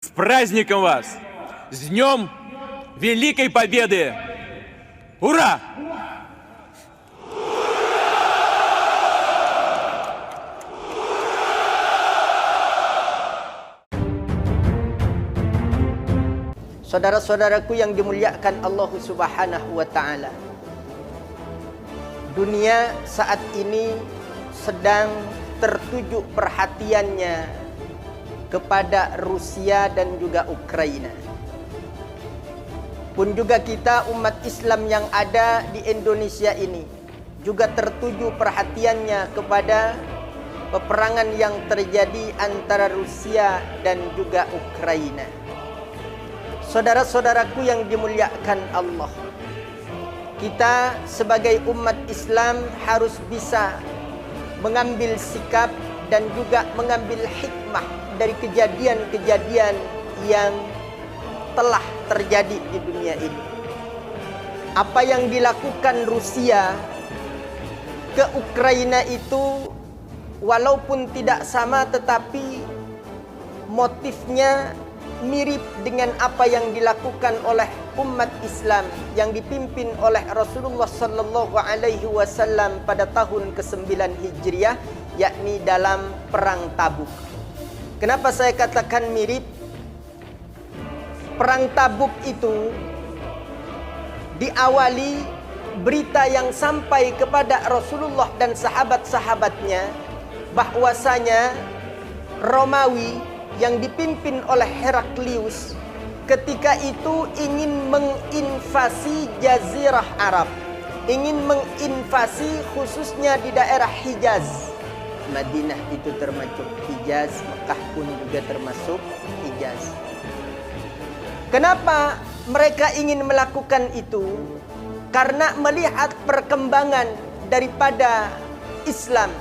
С праздником вас! С Днем Великой Победы! Ура! Saudara-saudaraku yang dimuliakan Allah Subhanahu wa Ta'ala, dunia saat ini sedang tertuju perhatiannya kepada Rusia dan juga Ukraina. Pun juga kita umat Islam yang ada di Indonesia ini juga tertuju perhatiannya kepada peperangan yang terjadi antara Rusia dan juga Ukraina. Saudara-saudaraku yang dimuliakan Allah, kita sebagai umat Islam harus bisa mengambil sikap dan juga mengambil hikmah dari kejadian-kejadian yang telah terjadi di dunia ini. Apa yang dilakukan Rusia ke Ukraina itu walaupun tidak sama, tetapi motifnya mirip dengan apa yang dilakukan oleh umat Islam yang dipimpin oleh Rasulullah sallallahu alaihi wasallam pada tahun ke-9 Hijriah, yakni dalam perang Tabuk. Kenapa saya katakan mirip? Perang Tabuk itu diawali berita yang sampai kepada Rasulullah dan sahabat-sahabatnya bahwasanya Romawi yang dipimpin oleh Heraklius ketika itu ingin menginvasi Jazirah Arab, ingin menginvasi khususnya di daerah Hijaz. Madinah itu termasuk Hijaz, Mekah pun juga termasuk Hijaz. Kenapa mereka ingin melakukan itu? Karena melihat perkembangan daripada Islam.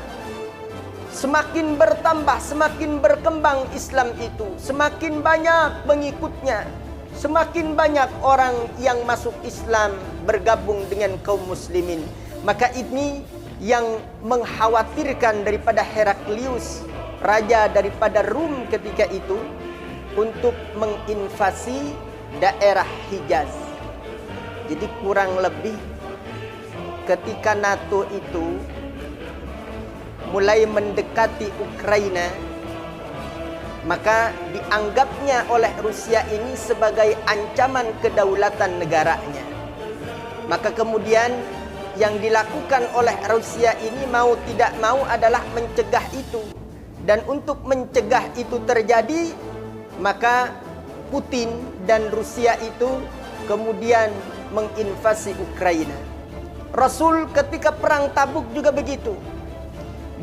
Semakin bertambah, semakin berkembang Islam itu, semakin banyak pengikutnya, semakin banyak orang yang masuk Islam bergabung dengan kaum muslimin. Maka ini yang mengkhawatirkan daripada Heraklius, raja daripada Rum ketika itu, untuk menginvasi daerah Hijaz. Jadi kurang lebih ketika NATO itu mulai mendekati Ukraina, maka dianggapnya oleh Rusia ini sebagai ancaman kedaulatan negaranya. Maka kemudian yang dilakukan oleh Rusia ini mau tidak mau adalah mencegah itu. Dan untuk mencegah itu terjadi, maka Putin dan Rusia itu kemudian menginvasi Ukraina. Rasul ketika perang Tabuk juga begitu.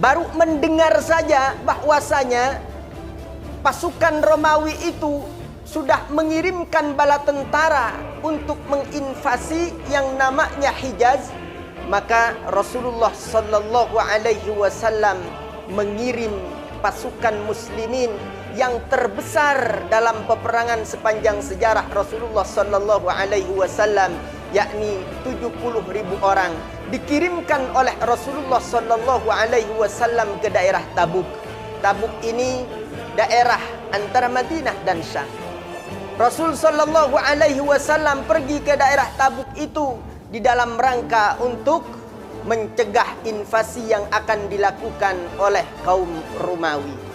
Baru mendengar saja bahwasanya pasukan Romawi itu sudah mengirimkan bala tentara untuk menginvasi yang namanya Hijaz, maka Rasulullah sallallahu alaihi wasallam mengirim pasukan muslimin yang terbesar dalam peperangan sepanjang sejarah Rasulullah sallallahu alaihi wasallam, yakni 70.000 orang, dikirimkan oleh Rasulullah sallallahu alaihi wasallam ke daerah Tabuk. Tabuk ini daerah antara Madinah dan Syam. Rasul sallallahu alaihi wasallam pergi ke daerah Tabuk itu di dalam rangka untuk mencegah invasi yang akan dilakukan oleh kaum Romawi.